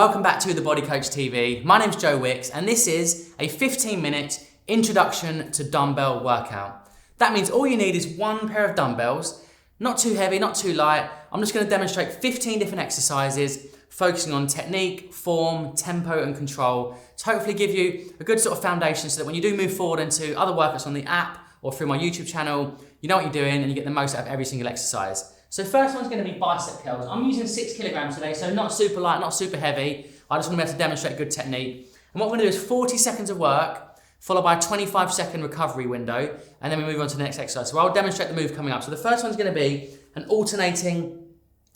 welcome back to the Body Coach TV. My name's Joe Wicks and this is a 15-minute introduction to dumbbell workout. That means all you need is one pair of dumbbells, not too heavy, not too light. I'm just going to demonstrate 15 different exercises focusing on technique, form, tempo and control to hopefully give you a good sort of foundation so that when you do move forward into other workouts on the app or through my YouTube channel, you know what you're doing and you get the most out of every single exercise. So first one's going to be bicep curls. I'm using 6 kilograms today, so not super light, not super heavy. I just want to be able to demonstrate good technique. And what we're going to do is 40 seconds of work, followed by a 25-second recovery window, and then we move on to the next exercise. So I'll demonstrate the move coming up. So the first one's going to be an alternating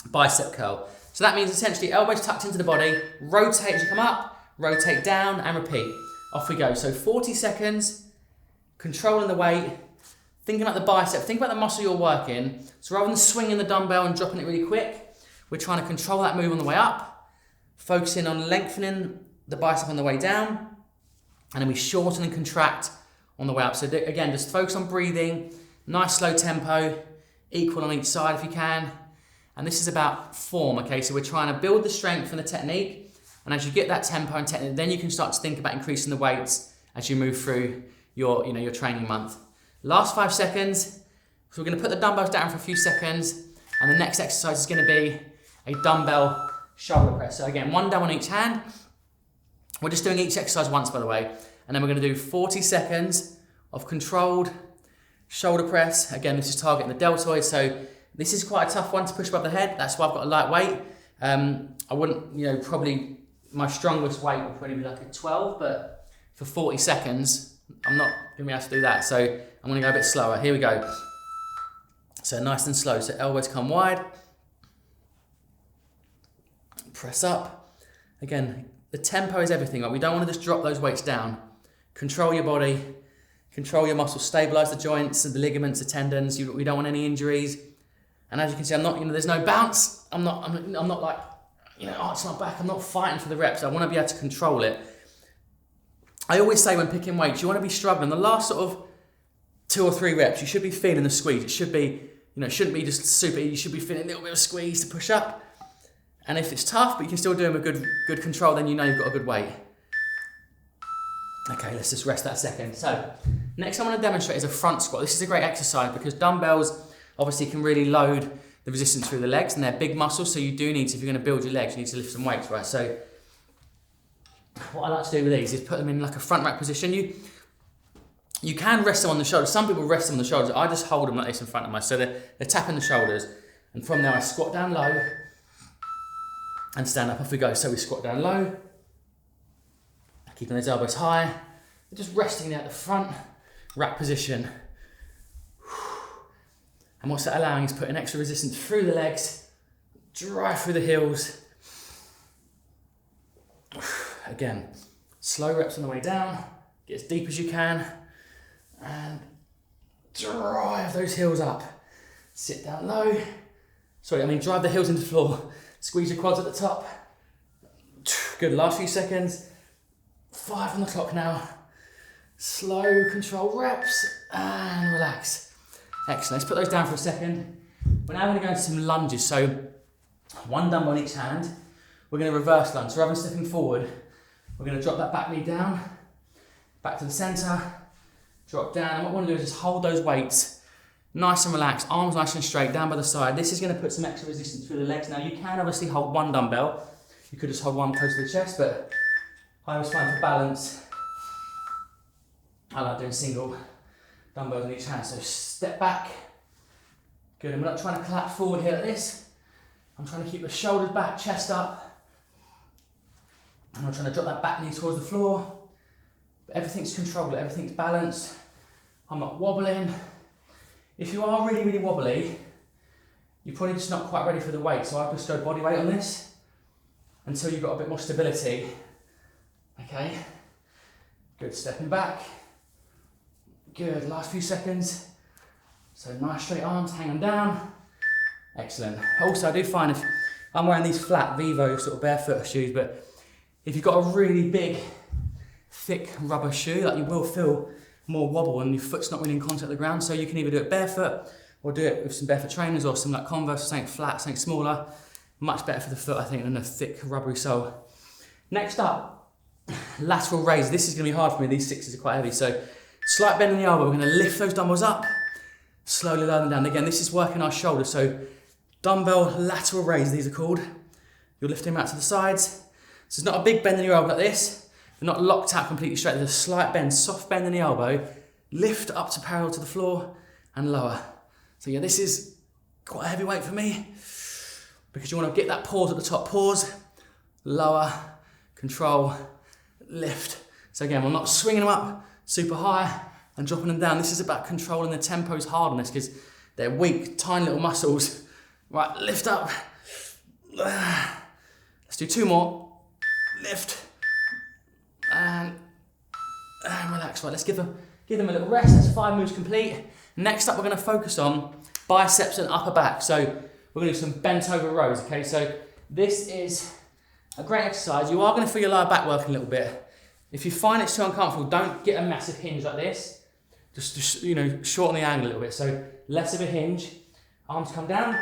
bicep curl. So that means essentially elbows tucked into the body, rotate as you come up, rotate down, and repeat. Off we go. So 40 seconds, controlling the weight, thinking about the bicep, think about the muscle you're working. So rather than swinging the dumbbell and dropping it really quick, we're trying to control that move on the way up, focusing on lengthening the bicep on the way down, and then we shorten and contract on the way up. So again, just focus on breathing, nice slow tempo, equal on each side if you can. And this is about form, okay? So we're trying to build the strength and the technique, and as you get that tempo and technique, then you can start to think about increasing the weights as you move through your training month. Last 5 seconds, so we're going to put the dumbbells down for a few seconds, and the next exercise is going to be a dumbbell shoulder press. So again, one dumbbell on each hand. We're just doing each exercise once, by the way, and then we're going to do 40 seconds of controlled shoulder press. Again, this is targeting the deltoid, so this is quite a tough one to push above the head. That's why I've got a light weight. I wouldn't, probably my strongest weight would probably be like a 12, but for 40 seconds, I'm not going to be able to do that. So I'm going to go a bit slower. Here we go. So nice and slow. So elbows come wide. Press up. Again, the tempo is everything. Right? We don't want to just drop those weights down. Control your body. Control your muscles. Stabilize the joints and the ligaments, the tendons. We don't want any injuries. And as you can see, I'm not, there's no bounce. I'm not like, arch my back. I'm not fighting for the reps. I want to be able to control it. I always say when picking weights, you want to be struggling. The last sort of 2 or 3 reps, you should be feeling the squeeze. It should be, it shouldn't be just super. You should be feeling a little bit of squeeze to push up. And if it's tough, but you can still do them with good control, then you know you've got a good weight. Okay, let's just rest that a second. So, next I want to demonstrate is a front squat. This is a great exercise because dumbbells obviously can really load the resistance through the legs, and they're big muscles, so you do need to, if you're going to build your legs, you need to lift some weights, right? So, what I like to do with these is put them in like a front rack position. You can rest them on the shoulders. Some people rest them on the shoulders. I just hold them like this in front of myself. So they're tapping the shoulders. And from there I squat down low and stand up. Off we go. So we squat down low, keeping those elbows high. Just resting there at the front rack position. And what's that allowing is putting extra resistance through the legs, drive through the heels. Again, slow reps on the way down, get as deep as you can, and drive those heels up. Sit down low. Drive the heels into the floor. Squeeze your quads at the top. Good, last few seconds. 5 on the clock now. Slow, controlled reps, and relax. Excellent, let's put those down for a second. We're now going to go into some lunges. So, one dumbbell on each hand. We're going to reverse lunge. So rather than stepping forward, we're going to drop that back knee down, back to the center, drop down. And what we want to do is just hold those weights nice and relaxed, arms nice and straight, down by the side. This is going to put some extra resistance through the legs. Now you can obviously hold one dumbbell. You could just hold one close to the chest, but I always find for balance, I like doing single dumbbells on each hand. So step back. Good, and we're not trying to collapse forward here like this. I'm trying to keep the shoulders back, chest up. I'm trying to drop that back knee towards the floor. But everything's controlled, everything's balanced. I'm not wobbling. If you are really, really wobbly, you're probably just not quite ready for the weight. So I'll just go body weight on this until you've got a bit more stability. Okay, good, stepping back. Good, last few seconds. So nice straight arms, hang them down. Excellent. Also, I do find if I'm wearing these flat Vivo sort of barefoot shoes, but if you've got a really big, thick rubber shoe, like you will feel more wobble and your foot's not really in contact with the ground. So you can either do it barefoot or do it with some barefoot trainers or some like Converse, something flat, something smaller. Much better for the foot, I think, than a thick rubbery sole. Next up, lateral raise. This is going to be hard for me. These sixes are quite heavy. So slight bend in the elbow. We're going to lift those dumbbells up, slowly lower them down. Again, this is working our shoulders. So dumbbell lateral raise, these are called. You're lifting them out to the sides. So it's not a big bend in your elbow like this. They're not locked out completely straight. There's a slight bend, soft bend in the elbow. Lift up to parallel to the floor and lower. So yeah, this is quite a heavy weight for me because you want to get that pause at the top. Pause, lower, control, lift. So again, we're not swinging them up super high and dropping them down. This is about controlling the tempo's hard on this because they're weak, tiny little muscles. Right, lift up. Let's do 2 more. Lift and relax. Right, let's give them a little rest. That's 5 moves complete. Next up, we're going to focus on biceps and upper back. So we're going to do some bent over rows. Okay, so this is a great exercise. You are going to feel your lower back working a little bit. If you find it's too uncomfortable, don't get a massive hinge like this. Just you know, shorten the angle a little bit. So less of a hinge. Arms come down,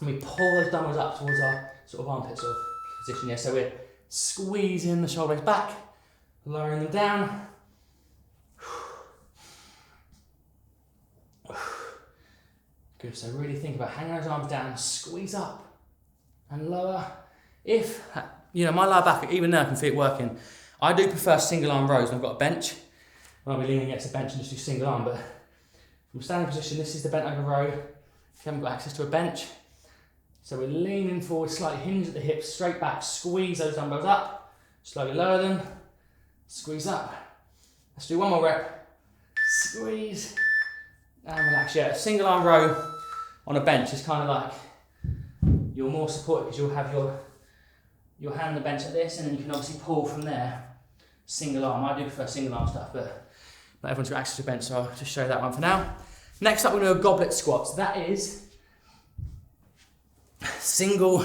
and we pull those dumbbells up towards our sort of armpit sort of position here. So we're squeezing the shoulder blades back, lowering them down. Good, so really think about hanging those arms down, squeeze up and lower. If, you know, my lower back, even now I can feel it working. I do prefer single arm rows when I've got a bench. I'll be leaning against the bench and just do single arm, but from standing position, this is the bent over row. If you haven't got access to a bench. So we're leaning forward, slightly hinge at the hips, straight back, squeeze those dumbbells up, slowly lower them, squeeze up. Let's do 1 more rep. Squeeze and relax. Yeah, a single arm row on a bench is kind of like you're more supported because you'll have your hand on the bench like this, and then you can obviously pull from there. Single arm. I do prefer single arm stuff, but not everyone's got access to a bench, so I'll just show you that one for now. Next up, we're going to do a goblet squat. So that is single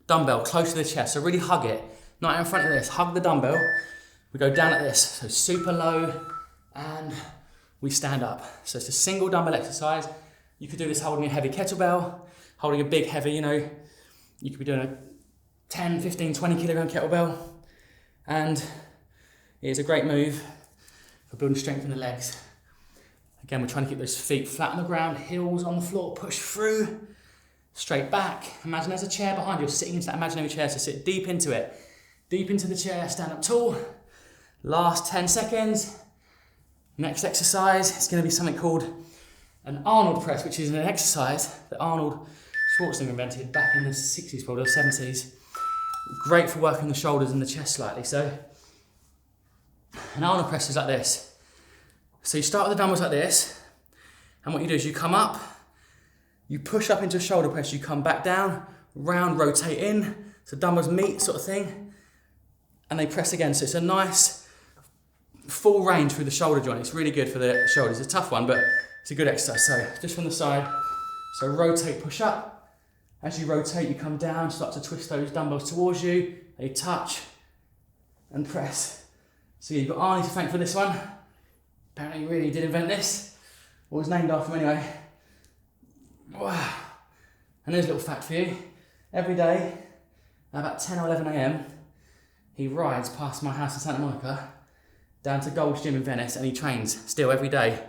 dumbbell close to the chest. So really hug it, not in front of this. Hug the dumbbell. We go down like this, so super low, and we stand up. So it's a single dumbbell exercise. You could do this holding a heavy kettlebell, holding a big heavy, you know, you could be doing a 10, 15, 20 kilogram kettlebell. And it is a great move for building strength in the legs. Again, we're trying to keep those feet flat on the ground, heels on the floor, push through, straight back. Imagine there's a chair behind you, you're sitting into that imaginary chair, so sit deep into it. Deep into the chair, stand up tall. Last 10 seconds. Next exercise is going to be something called an Arnold press, which is an exercise that Arnold Schwarzenegger invented back in the 60s, probably, or 70s. Great for working the shoulders and the chest slightly. So, an Arnold press is like this. So you start with the dumbbells like this, and what you do is you come up, you push up into a shoulder press, you come back down, round, rotate in, so dumbbells meet sort of thing, and they press again. So it's a nice full range through the shoulder joint. It's really good for the shoulders. It's a tough one, but it's a good exercise. So just from the side, so rotate, push up. As you rotate, you come down, start to twist those dumbbells towards you, they touch and press. So you've got Arnie to thank for this one. Apparently he really did invent this, or was named after him anyway. Wow. And there's a little fact for you. Every day, at about 10 or 11 a.m, he rides past my house in Santa Monica, down to Gold's Gym in Venice, and he trains still every day.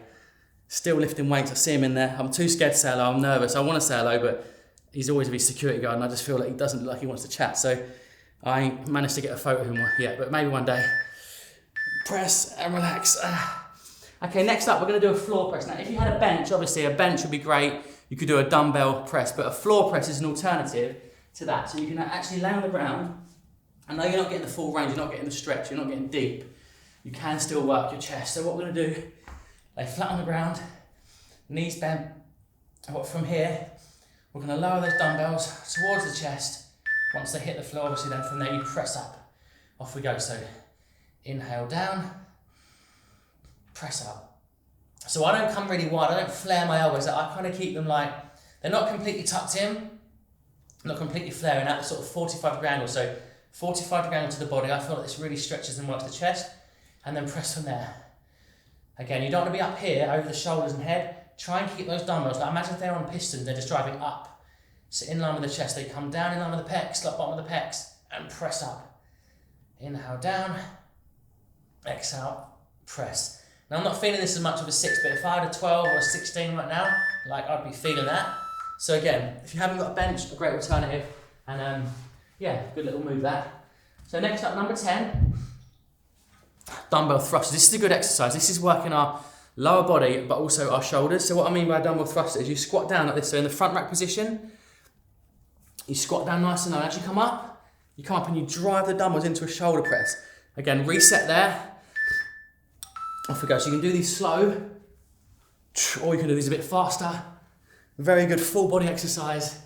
Still lifting weights, I see him in there. I'm too scared to say hello, I'm nervous. I want to say hello, but he's always a big security guard, and I just feel like he doesn't look like he wants to chat. So I ain't managed to get a photo of him yet, but maybe one day. Press and relax. Okay, next up, we're going to do a floor press. Now, if you had a bench, obviously a bench would be great. You could do a dumbbell press, but a floor press is an alternative to that. So you can actually lay on the ground. I know you're not getting the full range, you're not getting the stretch, you're not getting deep. You can still work your chest. So what we're going to do, lay flat on the ground, knees bent. From here, we're going to lower those dumbbells towards the chest. Once they hit the floor, obviously then from there you press up. Off we go. So inhale down, press up. So I don't come really wide, I don't flare my elbows. I kind of keep them like, they're not completely tucked in, not completely flaring out, the sort of 45-degree angle. So 45-degree angle to the body. I feel like this really stretches and works the chest. And then press from there. Again, you don't want to be up here over the shoulders and head. Try and keep those dumbbells, like imagine if they're on pistons, they're just driving up. So in line with the chest, they come down in line with the pecs, like bottom of the pecs, and press up. Inhale down, exhale, press. Now I'm not feeling this as much of a 6, but if I had a 12 or a 16 right now, like I'd be feeling that. So again, if you haven't got a bench, a great alternative, and yeah, good little move that. So next up, number 10, dumbbell thrust. This is a good exercise. This is working our lower body, but also our shoulders. So what I mean by dumbbell thrust is you squat down like this. So in the front rack position, you squat down nice and low. As you come up and you drive the dumbbells into a shoulder press. Again, reset there. Off we go. So you can do these slow, or you can do these a bit faster. Very good full body exercise.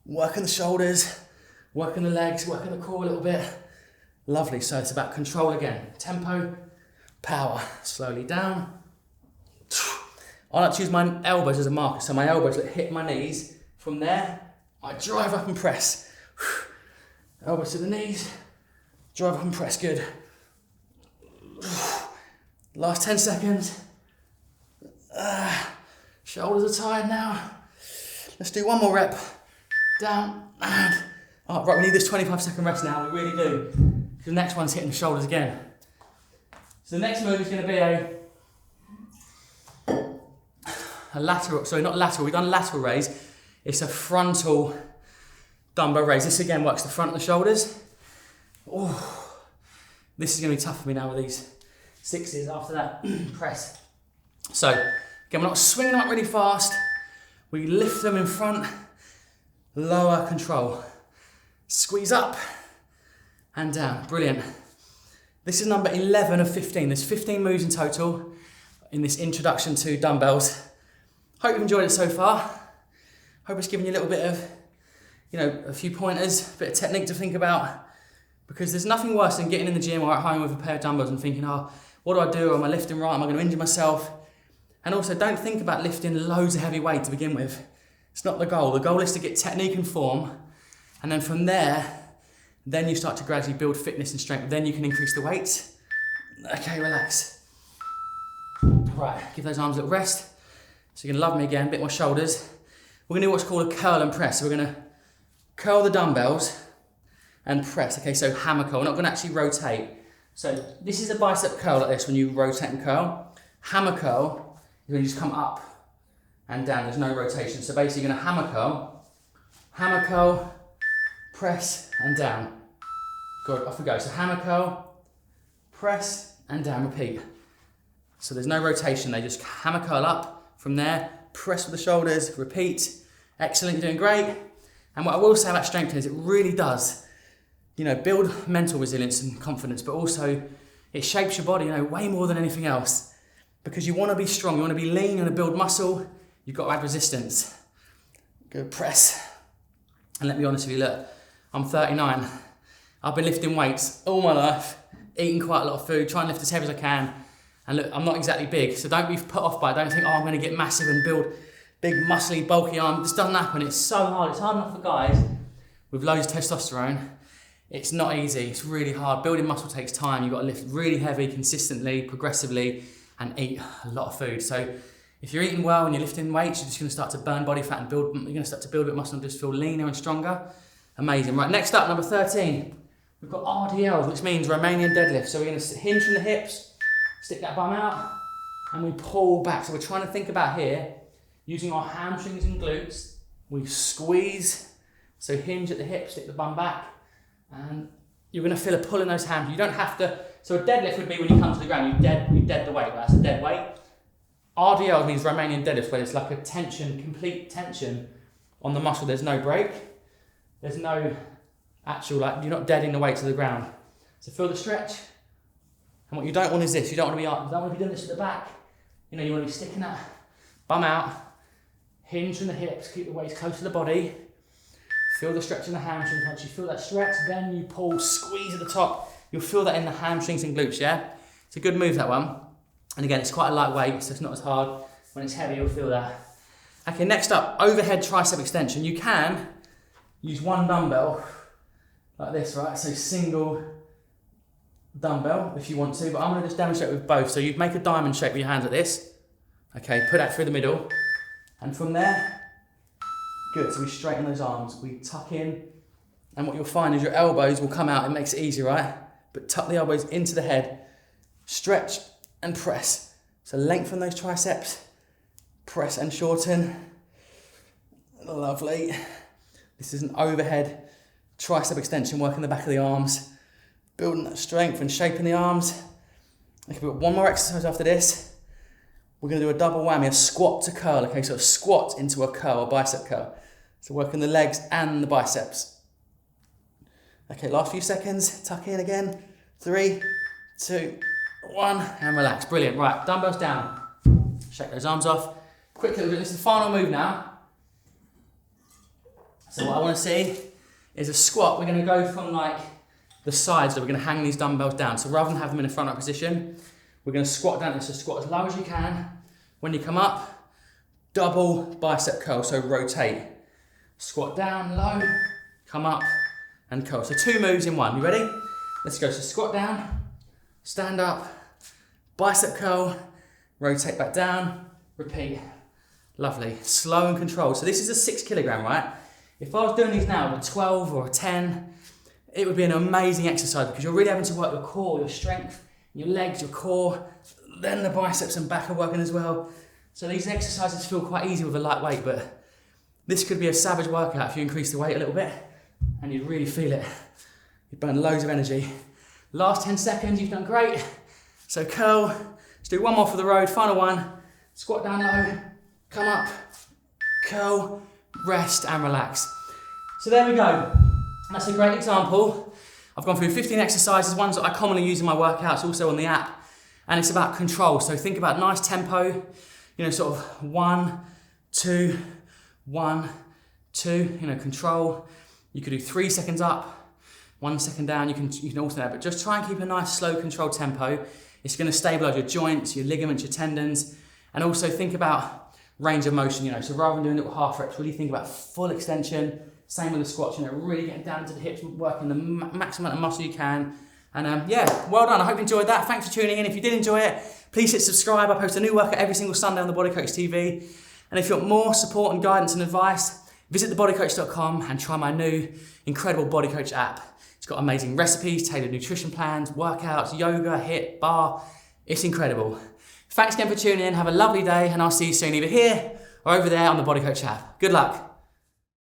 Working the shoulders, working the legs, working the core a little bit. Lovely. So it's about control again. Tempo, power. Slowly down. I like to use my elbows as a marker. So my elbows hit my knees. From there, I drive up and press. Elbows to the knees. Drive up and press. Good. Last 10 seconds. Shoulders are tired now. Let's do one more rep. Down and up. Right, we need this 25-second rest now. We really do. Because the next one's hitting the shoulders again. So the next move is going to be a lateral. Sorry, not lateral. We've done lateral raise. It's a frontal dumbbell raise. This again works the front of the shoulders. Oh, this is going to be tough for me now with these 6s after that press. So again, we're not swinging them up really fast. We lift them in front, lower control. Squeeze up and down. Brilliant. This is number 11 of 15. There's 15 moves in total in this introduction to dumbbells. Hope you've enjoyed it so far. Hope it's given you a little bit of, a few pointers, a bit of technique to think about. Because there's nothing worse than getting in the gym or at home with a pair of dumbbells and thinking, what do I do? Am I lifting right? Am I going to injure myself? And also, don't think about lifting loads of heavy weight to begin with. It's not the goal. The goal is to get technique and form. And then from there, then you start to gradually build fitness and strength. Then you can increase the weights. Okay, relax. Right, give those arms a little rest. So you're going to love me again, a bit more shoulders. We're going to do what's called a curl and press. So we're going to curl the dumbbells and press. Okay, so hammer curl. We're not going to actually rotate. So this is a bicep curl like this when you rotate and curl. Hammer curl is when you just come up and down. There's no rotation. So basically you're going to hammer curl, press and down. Good, off we go. So hammer curl, press and down, repeat. So there's no rotation. They just hammer curl up. From there, press with the shoulders, repeat. Excellent, you're doing great. And what I will say about strength is it really does build mental resilience and confidence, but also it shapes your body, way more than anything else. Because you want to be strong, you want to be lean, you want to build muscle, you've got to add resistance. Go press. And let me be honest with you, look, I'm 39. I've been lifting weights all my life, eating quite a lot of food, trying to lift as heavy as I can. And look, I'm not exactly big, so don't be put off by it. Don't think, I'm going to get massive and build big, muscly, bulky arms. This doesn't happen. It's so hard. It's hard enough for guys with loads of testosterone. It's not easy. It's really hard. Building muscle takes time. You've got to lift really heavy, consistently, progressively, and eat a lot of food. So if you're eating well and you're lifting weights, you're just going to start to burn body fat and you're going to start to build a bit of muscle and just feel leaner and stronger. Amazing. Right, next up, number 13. We've got RDLs, which means Romanian Deadlift. So we're going to hinge from the hips, stick that bum out, and we pull back. So we're trying to think about here, using our hamstrings and glutes, we squeeze, so hinge at the hip, stick the bum back, and you're going to feel a pull in those hamstrings. You don't have to, so a deadlift would be when you come to the ground, you dead the weight, right? That's a dead weight. RDL means Romanian Deadlift, where it's like a tension, complete tension on the muscle. There's no break. There's no actual, you're not deading the weight to the ground. So feel the stretch. And what you don't want is this. You don't want to be doing this at the back. You want to be sticking that bum out, hinge from the hips, keep the weight close to the body. Feel the stretch in the hamstrings. Once you feel that stretch, then you pull, squeeze at the top. You'll feel that in the hamstrings and glutes, yeah? It's a good move, that one. And again, it's quite a lightweight, so it's not as hard. When it's heavy, you'll feel that. Okay, next up, overhead tricep extension. You can use one dumbbell, like this, right? So single dumbbell, if you want to, but I'm gonna just demonstrate with both. So you make a diamond shape with your hands like this. Okay, put that through the middle. And from there, good, so we straighten those arms, we tuck in, and what you'll find is your elbows will come out. It makes it easy, right? but tuck the elbows into the head, stretch and press. So lengthen those triceps, press and shorten. Lovely. This is an overhead tricep extension, working the back of the arms, building that strength and shaping the arms. Okay, we've got one more exercise after this. We're going to do a double whammy, a squat to curl. Okay, so a squat into a curl, a bicep curl. So working the legs and the biceps. Okay, last few seconds, tuck in again. 3, 2, 1, and relax. Brilliant. Right, dumbbells down. Shake those arms off. Quick little, this is the final move now. So what I want to see is a squat. We're going to go from like the sides, so we're going to hang these dumbbells down. So rather than have them in a front up position, we're going to squat down. So squat as low as you can. When you come up, double bicep curl, so rotate. Squat down, low, come up, and curl. So 2 moves in 1. You ready? Let's go. So squat down, stand up, bicep curl, rotate back down, repeat. Lovely. Slow and controlled. So this is a 6 kilogram, right? If I was doing these now with a 12 or a 10, it would be an amazing exercise because you're really having to work your core, your strength, your legs, your core, then the biceps and back are working as well. So these exercises feel quite easy with a light weight, but this could be a savage workout if you increase the weight a little bit and you'd really feel it. You'd burn loads of energy. Last 10 seconds, you've done great. So curl, let's do one more for the road, final one. Squat down low, come up, curl, rest and relax. So there we go. That's a great example. I've gone through 15 exercises, ones that I commonly use in my workouts, also on the app. And it's about control. So think about nice tempo, sort of 1, 2, 1, 2, control. You could do 3 seconds up, 1 second down, you can alternate, but just try and keep a nice slow controlled tempo. It's going to stabilize your joints, your ligaments, your tendons, and also think about range of motion, so rather than doing little half reps, really think about full extension. Same with the squats, really getting down to the hips, working the maximum amount of muscle you can. And yeah, well done. I hope you enjoyed that. Thanks for tuning in. If you did enjoy it, please hit subscribe. I post a new workout every single Sunday on the Body Coach TV. And if you want more support and guidance and advice, visit thebodycoach.com and try my new incredible Body Coach app. It's got amazing recipes, tailored nutrition plans, workouts, yoga, HIIT, bar. It's incredible. Thanks again for tuning in. Have a lovely day, and I'll see you soon either here or over there on the Body Coach app. Good luck.